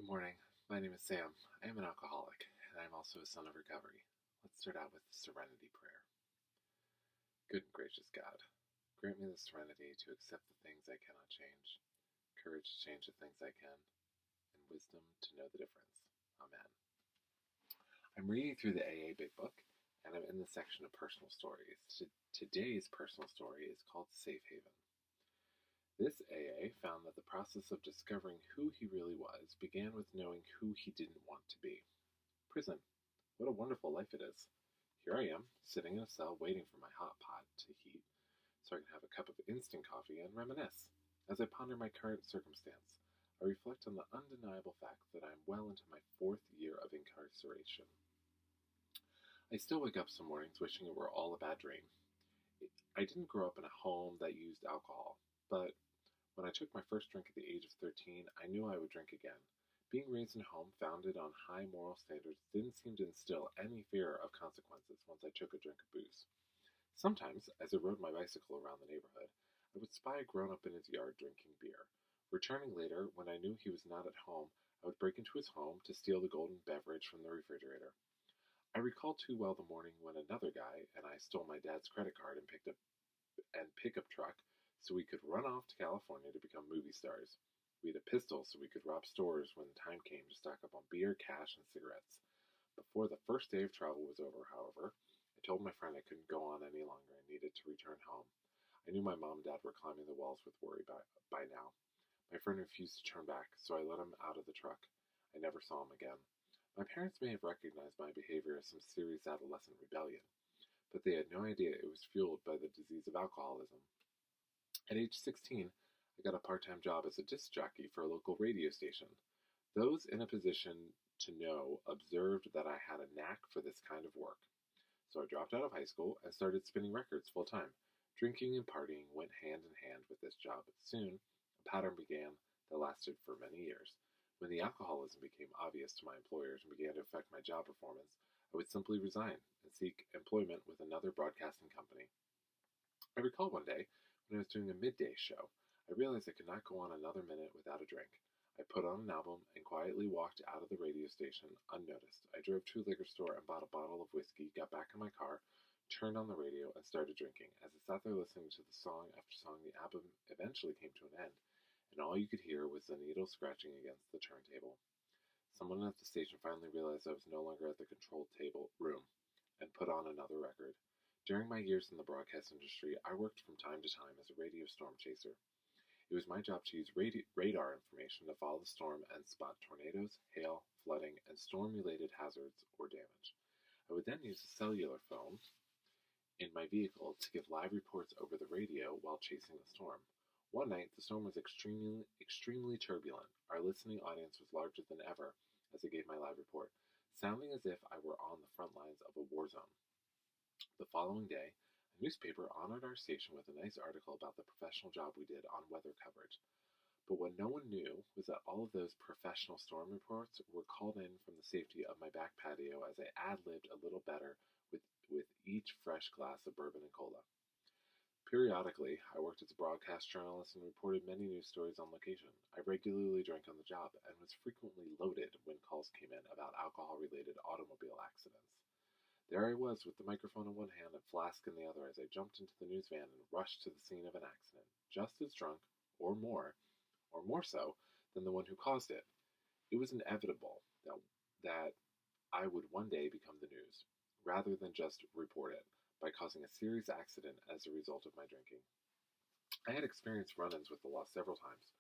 Good morning. My name is Sam. I am an alcoholic, and I am also a son of recovery. Let's start out with the Serenity Prayer. Good and gracious God, grant me the serenity to accept the things I cannot change, courage to change the things I can, and wisdom to know the difference. Amen. I'm reading through the AA Big Book, and I'm in the section of personal stories. Today's personal story is called Safe Haven. This AA found that the process of discovering who he really was began with knowing who he didn't want to be. Prison. What a wonderful life it is. Here I am, sitting in a cell waiting for my hot pot to heat so I can have a cup of instant coffee and reminisce. As I ponder my current circumstance, I reflect on the undeniable fact that I am well into my 4th year of incarceration. I still wake up some mornings wishing it were all a bad dream. I didn't grow up in a home that used alcohol, but when I took my first drink at the age of 13, I knew I would drink again. Being raised in a home founded on high moral standards didn't seem to instill any fear of consequences once I took a drink of booze. Sometimes, as I rode my bicycle around the neighborhood, I would spy a grown-up in his yard drinking beer. Returning later, when I knew he was not at home, I would break into his home to steal the golden beverage from the refrigerator. I recall too well the morning when another guy and I stole my dad's credit card and pickup truck so we could run off to California to become movie stars. We had a pistol so we could rob stores when the time came to stock up on beer, cash, and cigarettes. Before the first day of travel was over, however, I told my friend I couldn't go on any longer and needed to return home. I knew my mom and dad were climbing the walls with worry by now. My friend refused to turn back, so I let him out of the truck. I never saw him again. My parents may have recognized my behavior as some serious adolescent rebellion, but they had no idea it was fueled by the disease of alcoholism. At age 16, I got a part-time job as a disc jockey for a local radio station. Those in a position to know observed that I had a knack for this kind of work. So I dropped out of high school and started spinning records full-time. Drinking and partying went hand in hand with this job. Soon, a pattern began that lasted for many years. When the alcoholism became obvious to my employers and began to affect my job performance, I would simply resign and seek employment with another broadcasting company. I recall one day when I was doing a midday show, I realized I could not go on another minute without a drink. I put on an album and quietly walked out of the radio station unnoticed. I drove to a liquor store and bought a bottle of whiskey, got back in my car, turned on the radio, and started drinking. As I sat there listening to the song after song, the album eventually came to an end, and all you could hear was the needle scratching against the turntable. Someone at the station finally realized I was no longer at the control table room and put on another record. During my years in the broadcast industry, I worked from time to time as a radio storm chaser. It was my job to use radar information to follow the storm and spot tornadoes, hail, flooding, and storm-related hazards or damage. I would then use a cellular phone in my vehicle to give live reports over the radio while chasing the storm. One night, the storm was extremely turbulent. Our listening audience was larger than ever as I gave my live report, sounding as if I were on the front lines of a war zone. The following day, a newspaper honored our station with a nice article about the professional job we did on weather coverage. But what no one knew was that all of those professional storm reports were called in from the safety of my back patio as I ad-libbed a little better with each fresh glass of bourbon and cola. Periodically, I worked as a broadcast journalist and reported many news stories on location. I regularly drank on the job and was frequently loaded when calls came in about alcohol-related automobile accidents. There I was with the microphone in one hand and flask in the other as I jumped into the news van and rushed to the scene of an accident, just as drunk, or more so, than the one who caused it. It was inevitable that I would one day become the news, rather than just report it, by causing a serious accident as a result of my drinking. I had experienced run-ins with the law several times,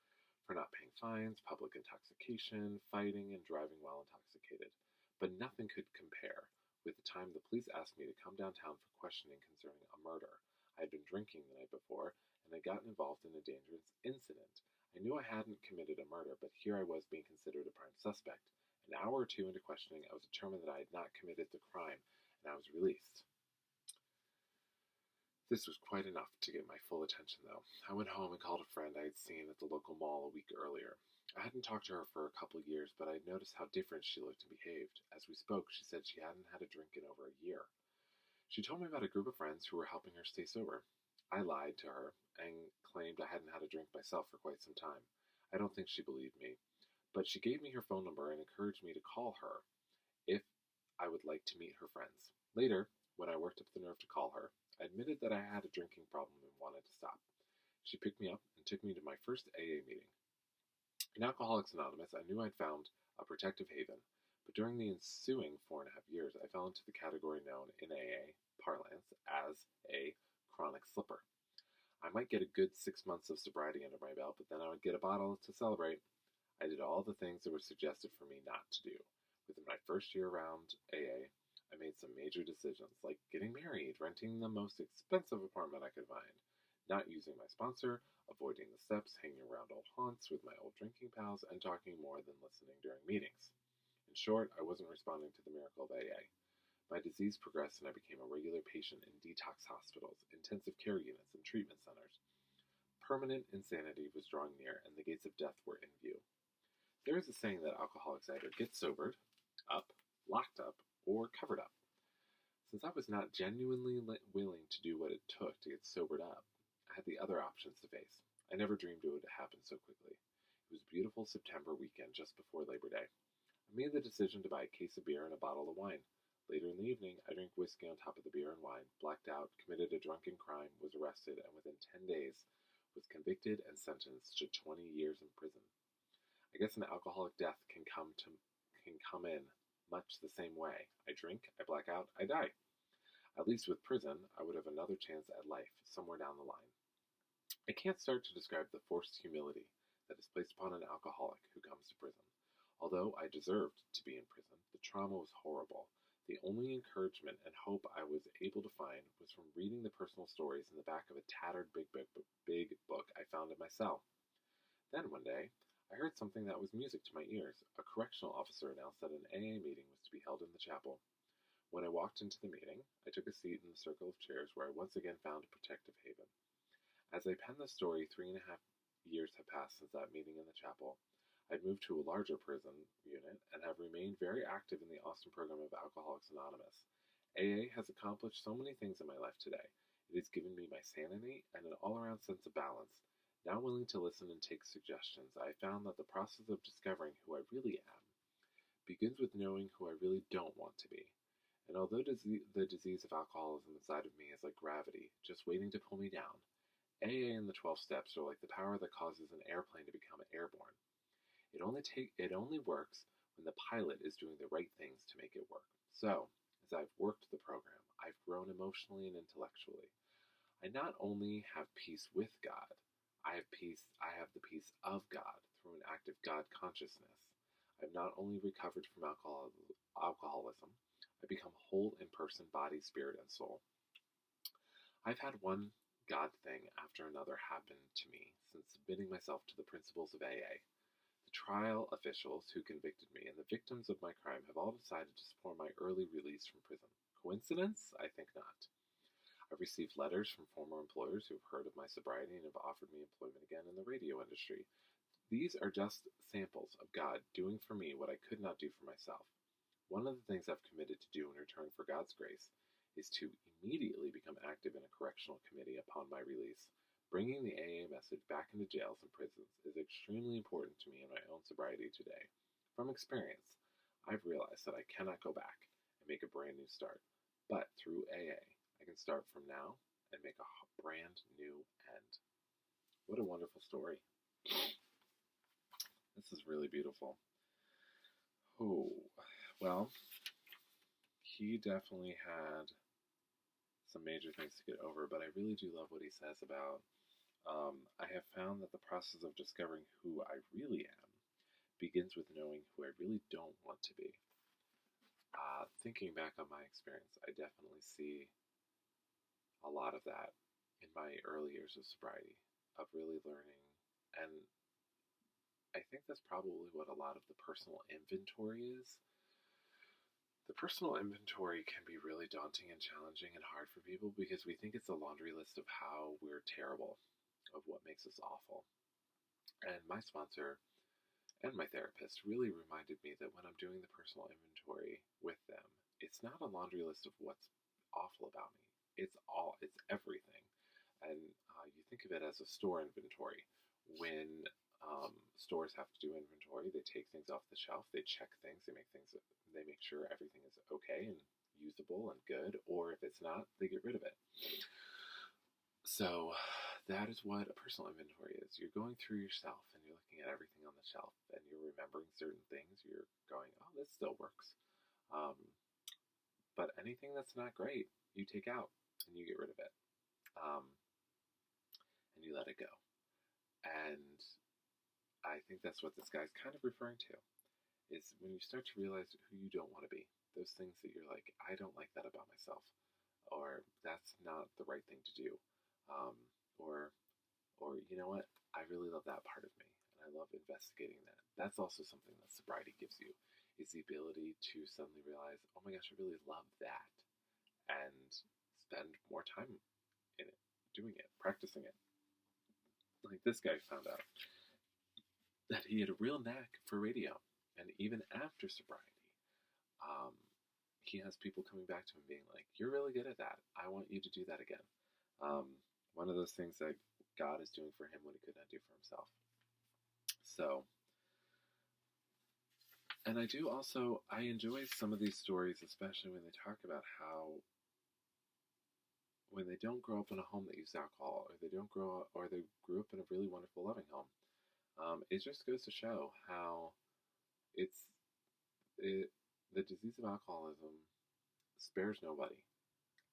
for not paying fines, public intoxication, fighting, and driving while intoxicated, but nothing could compare with the time the police asked me to come downtown for questioning concerning a murder. I had been drinking the night before, and had gotten involved in a dangerous incident. I knew I hadn't committed a murder, but here I was being considered a prime suspect. An hour or two into questioning, I was determined that I had not committed the crime, and I was released. This was quite enough to get my full attention, though. I went home and called a friend I had seen at the local mall a week earlier. I hadn't talked to her for a couple years, but I had noticed how different she looked and behaved. As we spoke, she said she hadn't had a drink in over a year. She told me about a group of friends who were helping her stay sober. I lied to her and claimed I hadn't had a drink myself for quite some time. I don't think she believed me, but but she gave me her phone number and encouraged me to call her if I would like to meet her friends. Later, when I worked up the nerve to call her, I admitted that I had a drinking problem and wanted to stop. She picked me up and took me to my first AA meeting. In Alcoholics Anonymous, I knew I'd found a protective haven, but during the ensuing 4.5 years, I fell into the category known in AA parlance as a chronic slipper. I might get a good 6 months of sobriety under my belt, but then I would get a bottle to celebrate. I did all the things that were suggested for me not to do. Within my first year around AA, I made some major decisions, like getting married, renting the most expensive apartment I could find, not using my sponsor, avoiding the steps, hanging around old haunts with my old drinking pals, and talking more than listening during meetings. In short, I wasn't responding to the miracle of AA. My disease progressed and I became a regular patient in detox hospitals, intensive care units, and treatment centers. Permanent insanity was drawing near, and the gates of death were in view. There is a saying that alcoholics either get sobered up, locked up, or covered up. Since I was not genuinely willing to do what it took to get sobered up, I had the other options to face. I never dreamed it would happen so quickly. It was a beautiful September weekend just before Labor Day. I made the decision to buy a case of beer and a bottle of wine. Later in the evening, I drank whiskey on top of the beer and wine, blacked out, committed a drunken crime, was arrested, and within 10 days was convicted and sentenced to 20 years in prison. I guess an alcoholic death can come in much the same way. I drink, I black out, I die. At least with prison, I would have another chance at life somewhere down the line. I can't start to describe the forced humility that is placed upon an alcoholic who comes to prison. Although I deserved to be in prison, the trauma was horrible. The only encouragement and hope I was able to find was from reading the personal stories in the back of a tattered big book I found in my cell. Then one day, I heard something that was music to my ears. A correctional officer announced that an AA meeting was to be held in the chapel. When I walked into the meeting, I took a seat in the circle of chairs where I once again found a protective haven. As I pen the story, 3.5 years have passed since that meeting in the chapel. I'd moved to a larger prison unit and have remained very active in the Austin program of Alcoholics Anonymous. AA has accomplished so many things in my life today. It has given me my sanity and an all-around sense of balance. Now willing to listen and take suggestions, I found that the process of discovering who I really am begins with knowing who I really don't want to be. And although the disease of alcoholism inside of me is like gravity, just waiting to pull me down, AA and the 12 steps are like the power that causes an airplane to become airborne. It only works when the pilot is doing the right things to make it work. So, as I've worked the program, I've grown emotionally and intellectually. I not only have peace with God, I have the peace of God through an active God consciousness. I've not only recovered from alcoholism, I've become whole in person, body, spirit, and soul. I've had one God thing after another happen to me since submitting myself to the principles of AA. The trial officials who convicted me and the victims of my crime have all decided to support my early release from prison. Coincidence? I think not. I've received letters from former employers who have heard of my sobriety and have offered me employment again in the radio industry. These are just samples of God doing for me what I could not do for myself. One of the things I've committed to do in return for God's grace is to immediately become active in a correctional committee upon my release. Bringing the AA message back into jails and prisons is extremely important to me in my own sobriety today. From experience, I've realized that I cannot go back and make a brand new start, but through AA, I can start from now and make a brand new end. What a wonderful story. This is really beautiful. Oh, well, he definitely had some major things to get over, but I really do love what he says about, I have found that the process of discovering who I really am begins with knowing who I really don't want to be. Thinking back on my experience, I definitely see a lot of that in my early years of sobriety, of really learning, and I think that's probably what a lot of the personal inventory is. The personal inventory can be really daunting and challenging and hard for people because we think it's a laundry list of how we're terrible, of what makes us awful. And my sponsor and my therapist really reminded me that when I'm doing the personal inventory with them, it's not a laundry list of what's awful about me. It's everything. And you think of it as a store inventory. When Stores have to do inventory. They take things off the shelf. They check things. They make sure everything is okay and usable and good. Or if it's not, they get rid of it. So that is what a personal inventory is. You're going through yourself and you're looking at everything on the shelf and you're remembering certain things. You're going, oh, this still works. But anything that's not great, you take out and you get rid of it. And you let it go. And I think that's what this guy's kind of referring to, is when you start to realize who you don't want to be. Those things that you're like, I don't like that about myself, or that's not the right thing to do, or you know what, I really love that part of me, and I love investigating that. That's also something that sobriety gives you, is the ability to suddenly realize, oh my gosh, I really love that, and spend more time in it, doing it, practicing it. Like this guy found out that he had a real knack for radio, and even after sobriety, he has people coming back to him being like, "You're really good at that. I want you to do that again." One of those things that God is doing for him what he could not do for himself. So, and I enjoy some of these stories, especially when they talk about how when they don't grow up in a home that uses alcohol, or they grew up in a really wonderful, loving home. It just goes to show how the disease of alcoholism spares nobody,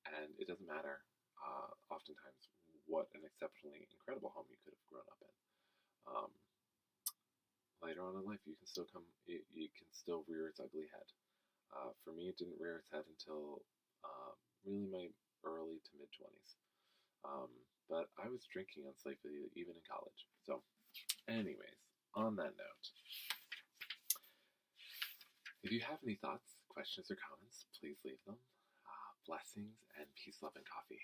and it doesn't matter oftentimes what an exceptionally incredible home you could have grown up in. Later on in life, it can still rear its ugly head. For me, it didn't rear its head until really my early to mid 20s. But I was drinking unsafely even in college. So, anyways, on that note, if you have any thoughts, questions, or comments, please leave them. Blessings and peace, love, and coffee.